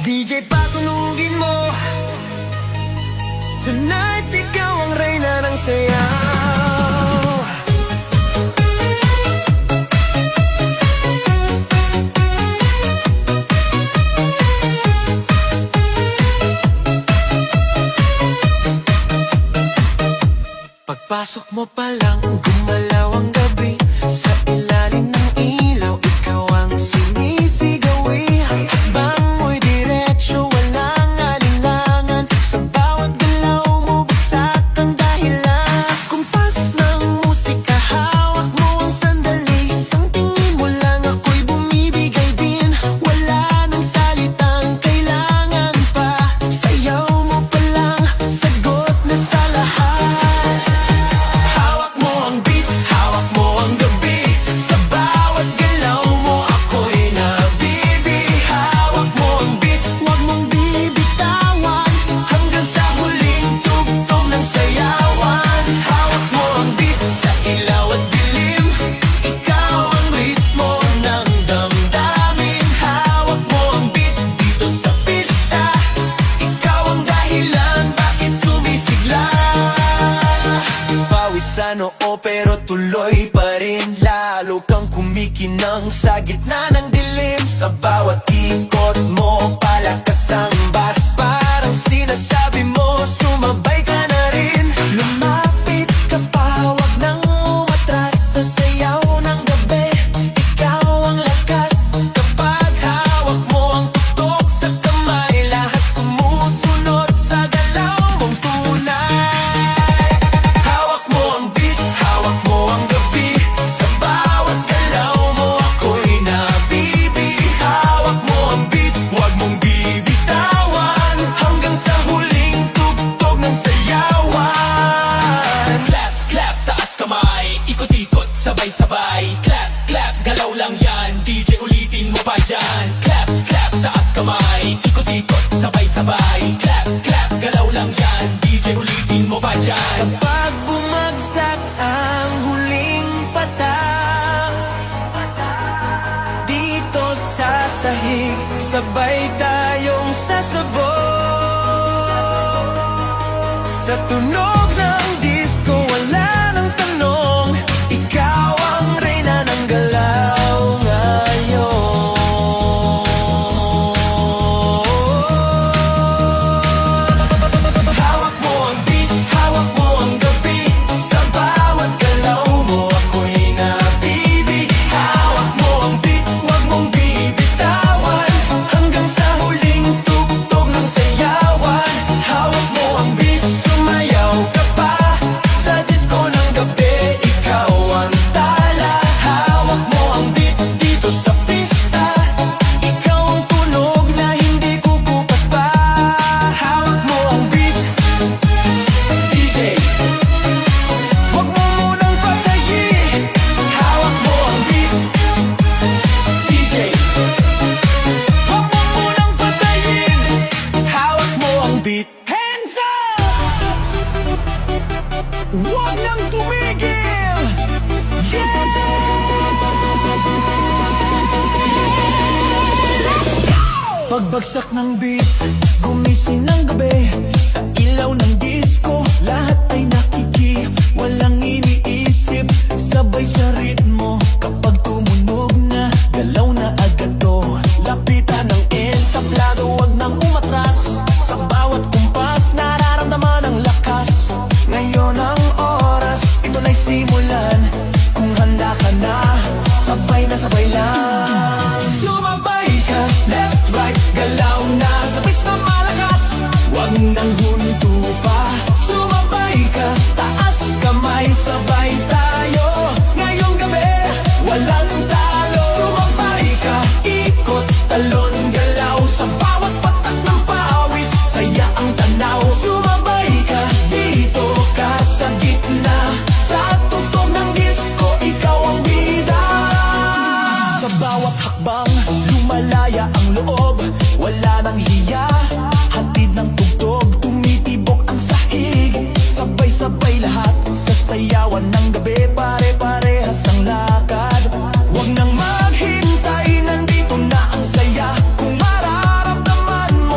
DJ patulugin mo. Tonight ikaw ang reyna ng sayaw. Pagpasok mo pa lang, gumalaw ang gabi. Sa ilalim ng ilaw, ikaw ang sinisigawi. Bang mo'y diretsyo, walang alinlangan. Sa bawat galaw mo, bagsak ang dahilan. Kumpas ng musika, hawak mo ang sandali. Isang tingin mo lang, ako'y bumibigay din. Wala nang salitang kailangan pa. Sayaw mo pa lang, sagot na sa lahat. Sa noo pero tuloy pa rin. Lalo kang kumikinang sa gitna ng dilim. Sa bawat ikot mo, palakas ang bas. Parang sinasabi mo, sumabay ka na rin. Lumapit ka pa, wag nang umatras. Sa sayaw ng gabi, ikaw ang lakas. Kapag hawak mo ang tutok sa kamay, lahat sumusunod sa galaw mong tunay. Sabay, clap, clap, galaw lang yan. DJ ulitin mo pa dyan. Clap, clap, taas kamay. Ikot-ikot, sabay-sabay. Clap, clap, galaw lang yan. DJ ulitin mo pa dyan. Kapag bumagsak ang huling patak, dito sa sahig, sabay tayong sasabog. Sa tunog ng disco, wala nang tanong. Ikaw ang reyna ng galaw ngayon. Hawak mo ang beat, hawak mo ang gabi. Sa bawat galaw mo, ako'y nabibig. Hawak mo ang beat, huwag mong bibitawan. Hanggang sa huling tugtog ng sayawan. Hawak mo ang beat, sumayaw ka pa. Sa disco ng gabi, ikaw ang tala. Hawak mo ang beat dito sa pista. Ikaw ang tunog na hindi kukupas pa. Hawak mo ang beat, DJ. Huwag mo munang patayin. Hawak mo ang beat, DJ. Huwag mo munang patayin. Hawak mo ang beat. Hands up! Huwag nang tumigil! Yeah! Pagbagsak ng beat, gumising ng gabi. Sa ilaw ng disco, lahat ay nakiki. Walang iniisip, sabay sa ritmo. Kapag tumunog na, galaw na agad to. Lapitan ng entablado, wag nang umatras. Sa bawat kumpas, nararamdaman ang lakas. Ngayon ang oras, ito na'y simulan. Kung handa ka na, sabay na sabay lang. Sumabay ka, left, right, galaw na. Sa pista malakas, wag nang huminto pa. Sumabay ka, taas kamay, sabay tayo. Ngayong gabi, walang talo. Sumabay ka, ikot, talon, galaw. Sa bawat patak ng pawis, saya ang tanaw. Sumabay ka, dito ka sa gitna. Sa tugtog ng disco, ikaw ang bida. Sa bawat hakbang, lumalaya ang loob. Wala nang hiya, hatid ng tugtog. Tumitibok ang sahig, sabay-sabay lahat. Sa sayawan ng gabi, pare-parehas ang lakad. Wag nang maghintay, nandito na ang saya. Kung mararamdaman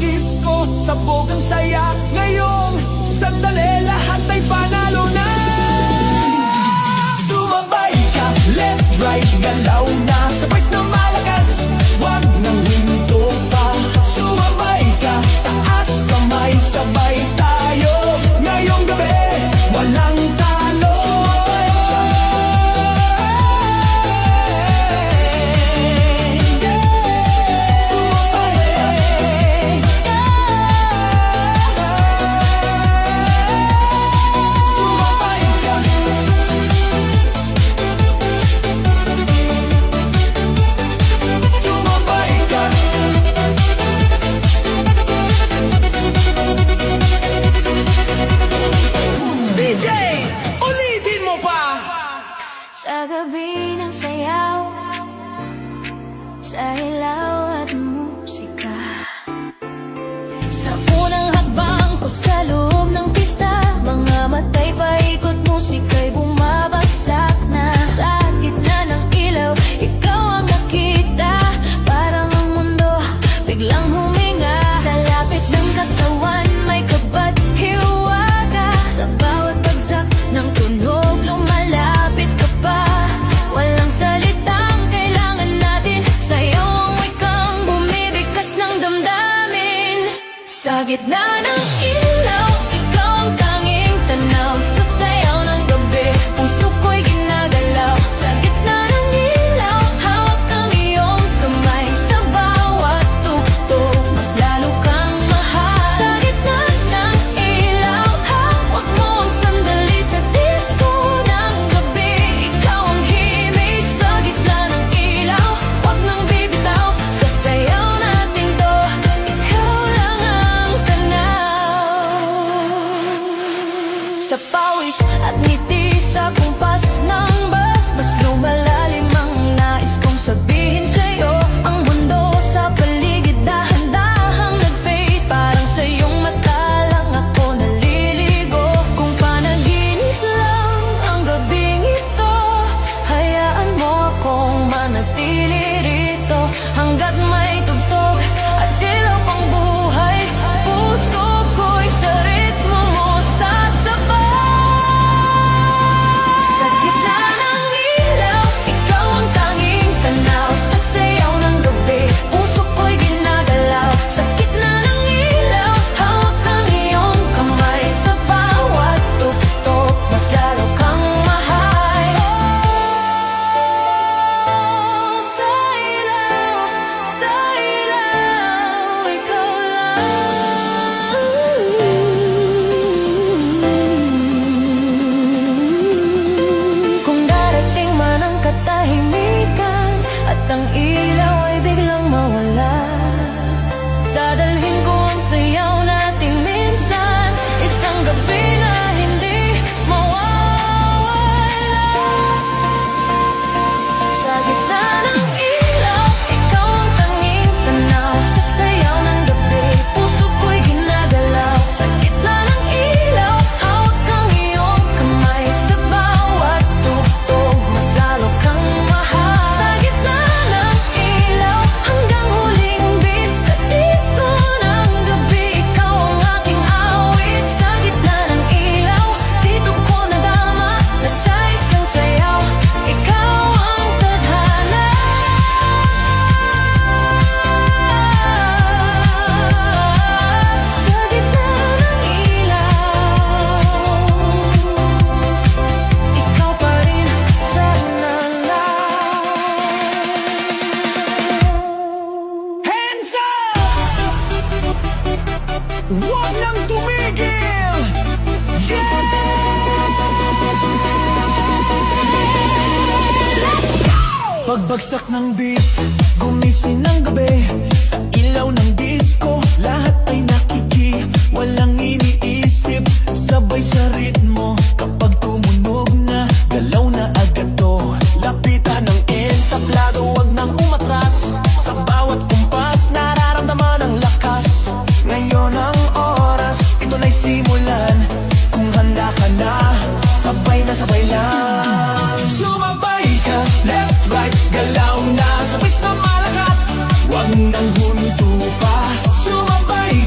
disco, sabog ang saya. Ngayong sandali, lahat ay panalo na. Sumabay ka, left, right, galaw na. Sabay na malakas, wag nang hinto pa. Sumabay ka, taas kamay, sabay tayo. Ngayong gabi, walang talo. Sumabay ka. Sumabay ka. DJ, ulitin mo pa. Sa gabi ng sayaw, sa ilaw at musika, sa unang hakbang ko sa loob ng pista, mga matay paikot, musika'y bumabagsak na. Sa gitna ng ilaw, ikaw ang nakita, parang ang mundo biglang huminga. Sa lapit ng katawan, may kabat hiwaga, sa bawat bagsak ng tunog, lumalapit ka pa. Walang salitang kailangan natin, sayaw ang wikang bumibigkas ng damdamin. Sa gitna ng ilaw, ikaw ang tanging tanaw. Sa sayaw ng gabi, puso ko'y ginagalaw. Sa gitna ng ilaw, hawak ang iyong kamay. Sa bawat tugtog, mas lalo kang mahal. Sa gitna ng ilaw, hawak mo ang sandali. Sa disco ng gabi, ikaw ang himig. Sa gitna ng ilaw, wag nang bibitaw. Sa sayaw natin to, ikaw lang ang tanaw. Sa pawis at ngiti, sa kumpas ng bus, mas lumalalim ang nais kong sabihin sa'yo. Ang mundo sa paligid dahan-dahang nag-fade, parang sa iyong mata lang ako naliligo. Kung panaginip lang ang gabing ito, hayaan mo akong manatili rito. Hanggat may tugtog at ilaw pang buhay, puso ko'y sa ritmo mo sasabay. Sa gitna ng ilaw, ikaw ang tanging tanaw. Sa sayaw ng gabi, puso ko'y ginagalaw. Sa gitna ng ilaw, hawak ang iyong kamay. Sa bawat tugtog, mas lalo kang mahal. Sa ilaw, ikaw lang. Kung darating man ang katahimikan at ang ilaw ay biglang mawala, dadalhin ko ang sayaw natin minsan, isang gabi na hindi mawawala. Sa gitna ng ilaw, ikaw ang tanging tanaw. Sa sayaw ng gabi, puso ko'y ginagalaw. Sa gitna ng ilaw, hawak ang iyong kamay. Sa bawat tugtog, mas lalo kang mahal. Sa gitna ng ilaw, hanggang huling beat. Sa disco ng gabi, ikaw ang aking awit. Sa gitna ng ilaw, dito ko nadama na sa isang sayaw, ikaw ang tadhana. Sa gitna ng ilaw, ikaw pa rin sa nalaw. Hands up! Huwag nang tumigil! Yeah! Pagbagsak ng beat, gumising ng gabi. Sa ilaw ng disco, lahat ay nakiki. Walang iniisip, sabay sa ritmo. Kapag tumunog na, galaw na agad to. Lapitan ng entablado, wag nang umatras. Sa bawat kumpas, nararamdaman ang lakas. Ngayon ang oras, ito na'y simulan. Kung handa ka na, sabay na sabay lang. Sumabay ka, left, right, galaw na. Sabay na malakas, wag nang huminto pa. Sumabay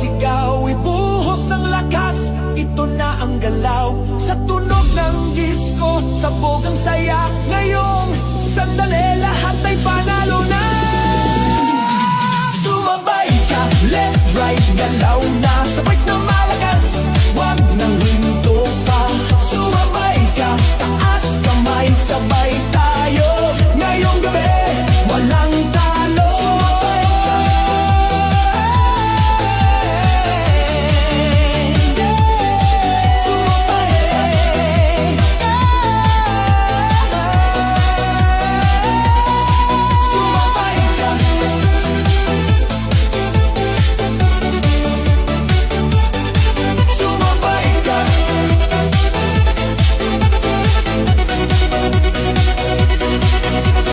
sigaw, ibuhos ang lakas. Ito na ang galaw, sa tunog ng disco, sabog ang saya. Ngayong sandali, lahat ay panalo na. Sumabay ka, left, right, galaw na.